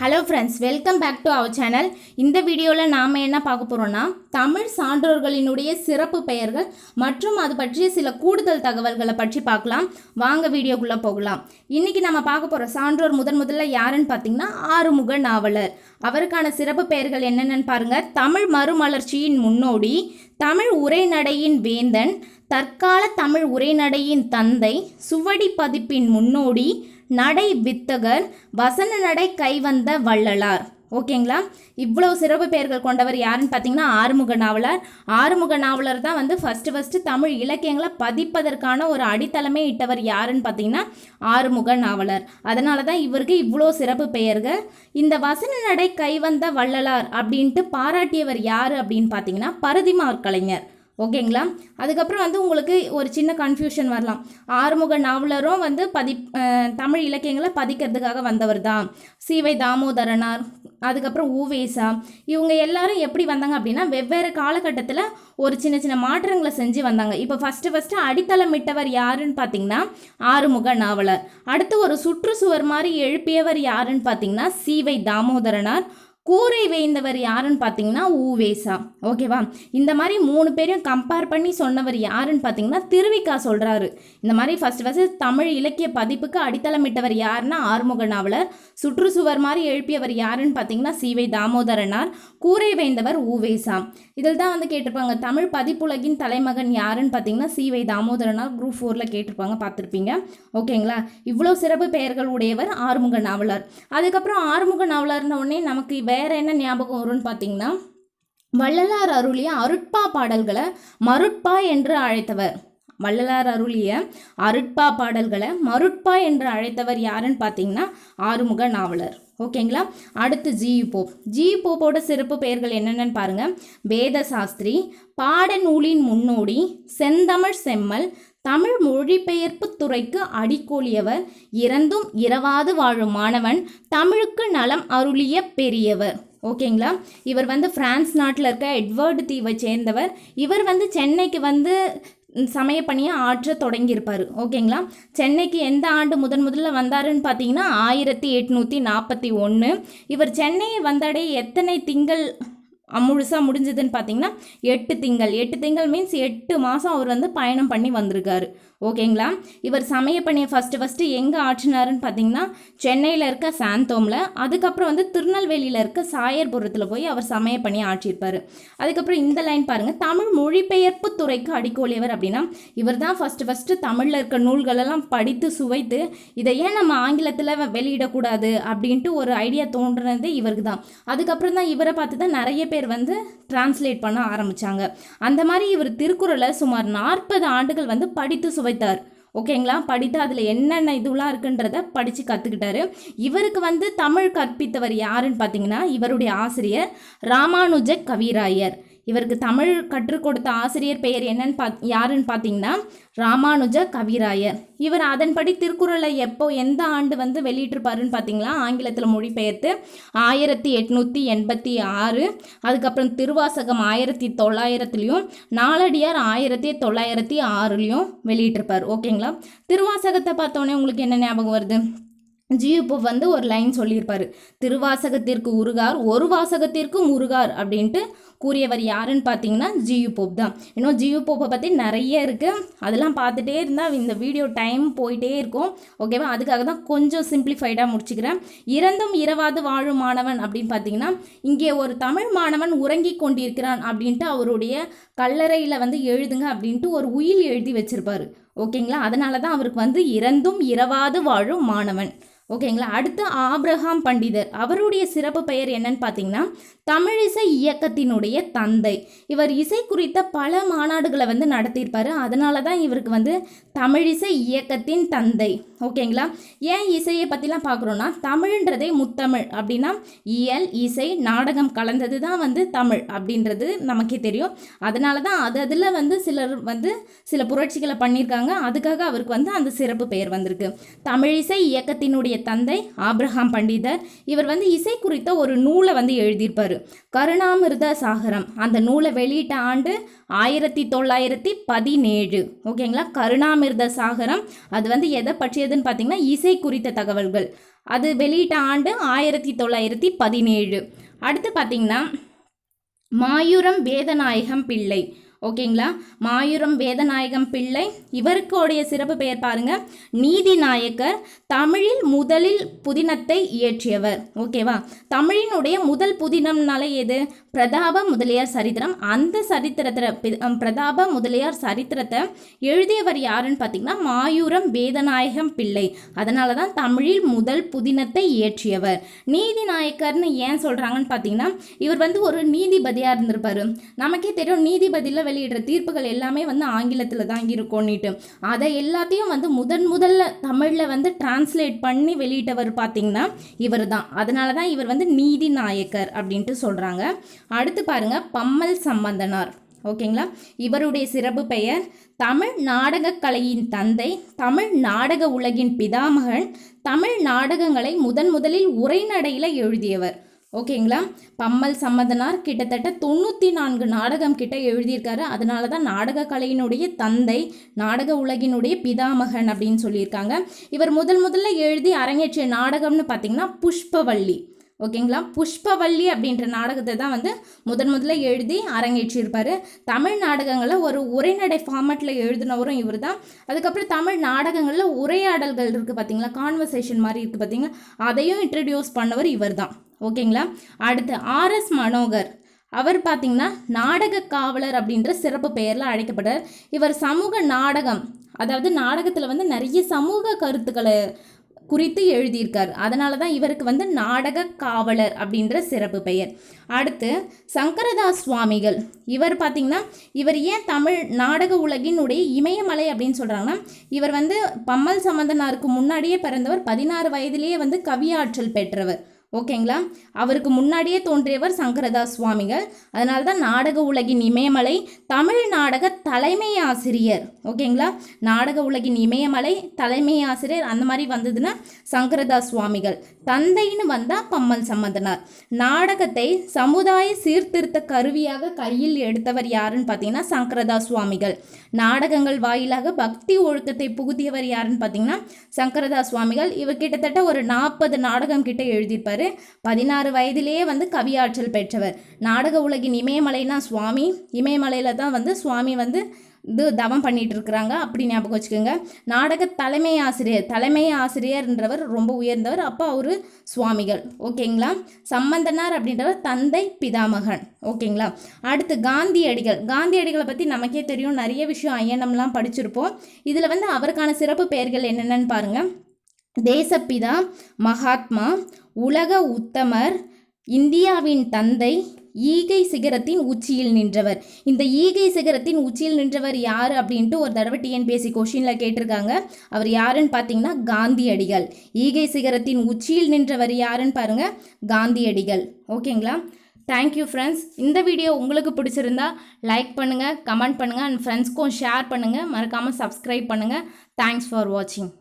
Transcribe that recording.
Hello friends, welcome back to our channel. இந்த வீடியோவில் நாம் என்ன பார்க்க போகிறோன்னா, தமிழ் சான்றோர்களினுடைய சிறப்பு பெயர்கள் மற்றும் அது பற்றிய சில கூடுதல் தகவல்களை பற்றி பார்க்கலாம். வாங்க வீடியோக்குள்ளே போகலாம். இன்றைக்கி நம்ம பார்க்க போகிற சான்றோர் முதல்ல யாருன்னு பார்த்தீங்கன்னா ஆறுமுக நாவலர். அவருக்கான சிறப்பு பெயர்கள் என்னென்னு பாருங்கள். தமிழ் மறுமலர்ச்சியின் முன்னோடி, தமிழ் உரைநடையின் வேந்தன், தற்கால தமிழ் உரைநடையின் தந்தை, சுவடி பதிப்பின் முன்னோடி, நடை வித்தகர், வசன நடை கைவந்த வள்ளலார். ஓகேங்களா? இவ்வளோ சிறப்பு பெயர்கள் கொண்டவர் யாருன்னு பார்த்தீங்கன்னா ஆறுமுக நாவலர். ஆறுமுக நாவலர் தான் ஃபஸ்ட்டு தமிழ் இலக்கியங்களை பதிப்பதற்கான ஒரு அடித்தளமே இட்டவர் யாருன்னு பார்த்தீங்கன்னா ஆறுமுக நாவலர். அதனால தான் இவருக்கு இவ்வளோ சிறப்பு பெயர்கள். இந்த வசன நடை கைவந்த வள்ளலார் அப்படின்ட்டு பாராட்டியவர் யார் அப்படின்னு பார்த்தீங்கன்னா பரிதிமாற் கலைஞர். ஓகேங்களா? அதுக்கப்புறம் உங்களுக்கு ஒரு சின்ன கன்ஃபியூஷன் வரலாம். ஆறுமுக நாவலரும் தமிழ் இலக்கியங்களை பதிக்கிறதுக்காக வந்தவர் தான். சி.வை. தாமோதரனார், அதுக்கப்புறம் ஊவேசா, இவங்க எல்லாரும் எப்படி வந்தாங்க அப்படின்னா வெவ்வேறு காலகட்டத்தில் ஒரு சின்ன சின்ன மாற்றங்களை செஞ்சு வந்தாங்க. இப்போ ஃபஸ்ட்டு அடித்தளமிட்டவர் யாருன்னு பார்த்தீங்கன்னா ஆறுமுக நாவலர். அடுத்து ஒரு சுற்றுச்சுவர் மாதிரி எழுப்பியவர் யாருன்னு பார்த்தீங்கன்னா சி.வை. தாமோதரனார். கூரை வேய்ந்தவர் யாருன்னு பார்த்தீங்கன்னா ஊவேசா. ஓகேவா? இந்த மாதிரி 3 பேரையும் கம்பேர் பண்ணி சொன்னவர் யாருன்னு பார்த்தீங்கன்னா திருவிக்கா சொல்கிறாரு. இந்த மாதிரி ஃபஸ்ட்டு தமிழ் இலக்கிய பதிப்புக்கு அடித்தளமிட்டவர் யாருன்னா ஆறுமுக நாவலர். சுற்றுச்சுவர் மாதிரி எழுப்பியவர் யாருன்னு பார்த்தீங்கன்னா சி.வை. தாமோதரனார். கூரை வேய்ந்தவர் ஊவேசா. இதில் தான் கேட்டிருப்பாங்க தமிழ் பதிப்புலகின் தலைமகன் யாருன்னு பார்த்தீங்கன்னா சி.வை. தாமோதரனார். குரூப் 4ல் கேட்டிருப்பாங்க, பார்த்துருப்பீங்க. ஓகேங்களா? இவ்வளோ சிறப்பு பெயர்கள் உடையவர் ஆறுமுக நாவலர். அதுக்கப்புறம் ஆறுமுக நாவலர்ன உடனே நமக்கு வேறு என்ன ஞாபகம் வரும்னு பார்த்தீங்கன்னா வள்ளலார் அருளிய அருட்பா பாடல்களை மருட்பா என்று அழைத்தவர். வள்ளலார் அருளிய அருட்பா பாடல்களை மருட்பா என்று அழைத்தவர் யாருன்னு பார்த்தீங்கன்னா ஆறுமுக நாவலர். ஓகேங்களா? அடுத்து ஜி.யு. போப். ஜி.யு. போப்போட சிறப்பு பெயர்கள் என்னென்னு பாருங்கள். வேத சாஸ்திரி, பாடநூலின் முன்னோடி, செந்தமிழ் செம்மல், தமிழ் மொழிபெயர்ப்பு துறைக்கு அடிக்கோலியவர், இறந்தும் இரவாது வாழும் மாணவன், தமிழுக்கு நலம் அருளிய பெரியவர். ஓகேங்களா? இவர் பிரான்ஸ் நாட்டில் இருக்க எட்வர்டு தீவை சேர்ந்தவர். இவர் சென்னைக்கு சமய பணியை ஆற்ற தொடங்கியிருப்பார். ஓகேங்களா? சென்னைக்கு எந்த ஆண்டு முதல்ல வந்தாருன்னு பார்த்தீங்கன்னா 1841. இவர் சென்னையை வந்தடைய எத்தனை திங்கள் முழுசாக முடிஞ்சதுன்னு பார்த்தீங்கன்னா 8 திங்கள். 8 திங்கள் மீன்ஸ் 8 மாதம் அவர் பயணம் பண்ணி வந்திருக்காரு. ஓகேங்களா? இவர் சமய பணியை ஃபஸ்ட்டு எங்கே ஆற்றினாருன்னு பார்த்தீங்கன்னா சென்னையில் இருக்க சாந்தோமில், அதுக்கப்புறம் திருநெல்வேலியில் இருக்க சாயர்புரத்தில் போய் அவர் சமய பணியை ஆற்றியிருப்பார். அதுக்கப்புறம் இந்த லைன் பாருங்கள். தமிழ் மொழிபெயர்ப்பு துறைக்கு அடிக்கோலியவர் அப்படின்னா இவர் தான் ஃபஸ்ட்டு தமிழில் இருக்க நூல்களெல்லாம் படித்து சுவைத்து இதை ஏன் நம்ம ஆங்கிலத்தில் வெளியிடக்கூடாது அப்படின்ட்டு ஒரு ஐடியா தோன்றுனது இவருக்கு தான். அதுக்கப்புறம் தான் இவரை பார்த்து தான் நிறைய பேர் டிரான்ஸ்லேட் பண்ண ஆரம்பித்தாங்க. அந்த மாதிரி இவர் திருக்குறளை சுமார் 40 ஆண்டுகள் படித்து சுவைத்தார். ஓகேங்களா? படித்து அதில் என்னென்ன இதுலாம் இருக்குன்றதை படித்து கற்றுக்கிட்டாரு. இவருக்கு தமிழ் கற்பித்தவர் யாருன்னு பார்த்தீங்கன்னா இவருடைய ஆசிரியர் ராமானுஜ கவிராயர். இவருக்கு தமிழ் கற்றுக் கொடுத்த ஆசிரியர் பெயர் யாருன்னு பார்த்தீங்கன்னா ராமானுஜ கவிராயர். இவர் அதன்படி திருக்குறளை எந்த ஆண்டு வெளியிட்டிருப்பாருன்னு பார்த்தீங்களா ஆங்கிலத்தில் மொழிபெயர்த்து 1886. அதுக்கப்புறம் திருவாசகம் 1900லையும் நாலடியார் 1906லையும் வெளியிட்டிருப்பார். ஓகேங்களா? திருவாசகத்தை பார்த்தோன்னே உங்களுக்கு என்ன ஞாபகம் வருது? ஜி.யு. போப் ஒரு லைன் சொல்லியிருப்பார். திருவாசகத்திற்கு உருகார், ஒரு வாசகத்திற்கும் உருகார் அப்படின்ட்டு கூறியவர் யாருன்னு பார்த்தீங்கன்னா ஜி.யு. போப் தான். இன்னும் ஜி.யு. போப்பை பற்றி நிறைய இருக்குது. அதெல்லாம் பார்த்துட்டே இருந்தால் இந்த வீடியோ டைம் போயிட்டே இருக்கும். ஓகேவா? அதுக்காக தான் கொஞ்சம் சிம்பிளிஃபைடாக முடிச்சுக்கிறேன். இறந்தும் இரவாது வாழும் மாணவன் அப்படின்னு பார்த்தீங்கன்னா இங்கே ஒரு தமிழ் மாணவன் உறங்கி கொண்டிருக்கிறான் அப்படின்ட்டு அவருடைய கல்லறையில் எழுதுங்க அப்படின்ட்டு ஒரு உயில் எழுதி வச்சிருப்பார். ஓகேங்களா? அதனால தான் அவருக்கு இறந்தும் இரவாது வாழும் மாணவன். ஓகேங்களா? அடுத்து ஆபிரகாம் பண்டிதர். அவருடைய சிறப்பு பெயர் என்னன்னு பார்த்தீங்கன்னா தமிழிசை இயக்கத்தினுடைய தந்தை. இவர் இசை குறித்த பல மாநாடுகளை நடத்தியிருப்பார். அதனால தான் இவருக்கு தமிழிசை இயக்கத்தின் தந்தை. ஓகேங்களா? ஏன் இசையை பற்றிலாம் பார்க்குறோன்னா தமிழ்ன்றதே முத்தமிழ் அப்படின்னா இயல், இசை, நாடகம் கலந்தது தான் தமிழ் அப்படின்றது நமக்கே தெரியும். அதனால தான் அதில் சிலர் சில புரட்சிகளை பண்ணியிருக்காங்க. அதுக்காக அவருக்கு அந்த சிறப்பு பெயர் வந்திருக்கு. தமிழிசை இயக்கத்தினுடைய தந்தை ஆபிரகாம் பண்டிதர். இவர் இசை குறித்த ஒரு நூலை எழுதியிருப்பார், கருணாமிர்த சாகரம். அந்த நூலை வெளியிட்ட ஆண்டு 1917. ஓகேங்களா? கருணாமிர்த சாகரம் அது எதை பற்றியதுன்னு பார்த்தீங்கன்னா இசை குறித்த தகவல்கள். அது வெளியிட்ட ஆண்டு 1917. அடுத்து பார்த்திங்கன்னா மாயூரம் வேதநாயகம் பிள்ளை. ஓகேங்களா, மாயூரம் வேதநாயகம் பிள்ளை இவருக்குடைய சிறப்பு பெயர் பாருங்க, நீதிநாயக்கர், தமிழில் முதலில் புதினத்தை இயற்றியவர். ஓகேவா, தமிழினுடைய முதல் புதினம்னால எது? பிரதாப முதலியார் சரித்திரம். அந்த சரித்திரத்தை பிரதாப முதலியார் சரித்திரத்தை எழுதியவர் யாருன்னு பார்த்தீங்கன்னா மாயூரம் வேதநாயகம் பிள்ளை. அதனால தான் தமிழில் முதல் புதினத்தை இயற்றியவர். நீதிநாயக்கர்னு ஏன் சொல்கிறாங்கன்னு பார்த்தீங்கன்னா இவர் வந்து ஒரு நீதிபதியாக இருந்திருப்பார். நமக்கே தெரியும் நீதிபதியில் வெளியிடுற தீர்ப்புகள் எல்லாமே வந்து ஆங்கிலத்தில் தான் இருக்கும்னுட்டு. அதை எல்லாத்தையும் வந்து முதல்ல தமிழில் வந்து டிரான்ஸ்லேட் பண்ணி வெளியிட்டவர் பார்த்தீங்கன்னா இவர் தான். அதனால தான் இவர் வந்து நீதி நாயக்கர் அப்படின்ட்டு சொல்கிறாங்க. அடுத்து பாருங்க, பம்மல் சம்பந்தனார். ஓகேங்களா, இவருடைய சிறப்பு பெயர் தமிழ் நாடக கலையின் தந்தை, தமிழ் நாடக உலகின் பிதாமகன், தமிழ் நாடகங்களை முதலில் உரைநடையில் எழுதியவர். ஓகேங்களா, பம்மல் சம்பந்தனார் கிட்டத்தட்ட 94 நாடகம் கிட்ட எழுதியிருக்காரு. அதனால தான் நாடக கலையினுடைய தந்தை, நாடக உலகினுடைய பிதாமகன் அப்படின்னு சொல்லியிருக்காங்க. இவர் முதல்ல எழுதி அரங்கேற்றிய நாடகம்னு பார்த்தீங்கன்னா புஷ்பவல்லி. ஓகேங்களா, புஷ்பவல்லி அப்படின்ற நாடகத்தை தான் வந்து முதல்ல எழுதி அரங்கேற்றியிருப்பார். தமிழ் நாடகங்களை ஒரு உரைநடை ஃபார்மேட்டில் எழுதினவரும் இவர் தான். அதுக்கப்புறம் தமிழ் நாடகங்களில் உரையாடல்கள் இருக்குது பார்த்தீங்களா, கான்வர்சேஷன் மாதிரி இருக்குது பார்த்தீங்களா, அதையும் இன்ட்ரடியூஸ் பண்ணவர் இவர் தான். ஓகேங்களா, அடுத்து RS மனோகர். அவர் பார்த்திங்கன்னா நாடக காவலர் அப்படின்ற சிறப்பு பெயரில் அழைக்கப்படுறார். இவர் சமூக நாடகம், அதாவது நாடகத்தில் வந்து நிறைய சமூக கருத்துக்களை குறித்து எழுதியிருக்கார். அதனால தான் இவருக்கு வந்து நாடக காவலர் அப்படின்ற சிறப்பு பெயர். அடுத்து சங்கரதாஸ் சுவாமிகள். இவர் பார்த்திங்கன்னா இவர் ஏன் தமிழ் நாடக உலகினுடைய இமயமலை அப்படின்னு சொல்கிறாங்கன்னா இவர் வந்து பம்மல் சம்பந்தனாருக்கு முன்னாடியே பிறந்தவர். 16 வயதிலேயே வந்து கவியாற்றல் பெற்றவர். ஓகேங்களா, அவருக்கு முன்னாடியே தோன்றியவர் சங்கரதாஸ் சுவாமிகள். அதனால தான் நாடக உலகின் இமயமலை, தமிழ் நாடக தலைமை ஆசிரியர். ஓகேங்களா, நாடக உலகின் இமயமலை, தலைமை ஆசிரியர் அந்த மாதிரி வந்ததுன்னா சங்கரதாஸ் சுவாமிகள். தந்தைன்னு வந்தால் பம்மல் சம்பந்தனார். நாடகத்தை சமுதாய சீர்திருத்த கருவியாக கையில் எடுத்தவர் யாருன்னு பார்த்தீங்கன்னா சங்கரதாஸ் சுவாமிகள். நாடகங்கள் வாயிலாக பக்தி ஒழுக்கத்தை புகுத்தியவர் யாருன்னு பார்த்தீங்கன்னா சங்கரதாஸ் சுவாமிகள். இவர் கிட்டத்தட்ட ஒரு 40 நாடகம் கிட்ட எழுதியிருப்பார். 16 வயதிலேயே வந்து கவியாற்றல் பெற்றவர். நாடக உலகின் இமயமலைனா சுவாமி, இமயமலையில் தான் வந்து சுவாமி வந்து தவம் பண்ணிட்டு இருக்கிறாங்க அப்படி ஞாபகம் வச்சுக்கோங்க. நாடக தலைமை ஆசிரியர்ன்றவர் ரொம்ப உயர்ந்தவர், அப்போ அவர் சுவாமிகள். ஓகேங்களா, சம்பந்தனார் அப்படின்றவர் தந்தை பிதாமகன். ஓகேங்களா, அடுத்து காந்தியடிகளை பற்றி நமக்கே தெரியும், நிறைய விஷயம் ஐயனம்லாம் படிச்சிருப்போம். இதில் வந்து அவருக்கான சிறப்பு பெயர்கள் என்னென்னு பாருங்கள். தேசப்பிதா, மகாத்மா, உலக உத்தமர், இந்தியாவின் தந்தை, ஈகை சிகரத்தின் உச்சியில் நின்றவர். இந்த ஈகை சிகரத்தின் உச்சியில் நின்றவர் யார் அப்படின்ட்டு ஒரு தடவை TNPSC கொஷினில் கேட்டிருக்காங்க. அவர் யாருன்னு பார்த்தீங்கன்னா காந்தியடிகள். ஈகை சிகரத்தின் உச்சியில் நின்றவர் யாருன்னு பாருங்கள், காந்தியடிகள். ஓகேங்களா, தேங்க்யூ ஃப்ரெண்ட்ஸ். இந்த வீடியோ உங்களுக்கு பிடிச்சிருந்தா லைக் பண்ணுங்கள், கமெண்ட் பண்ணுங்கள், அண்ட் ஃப்ரெண்ட்ஸ்க்கும் ஷேர் பண்ணுங்கள். மறக்காமல் சப்ஸ்கிரைப் பண்ணுங்கள். தேங்க்ஸ் ஃபார் வாட்சிங்.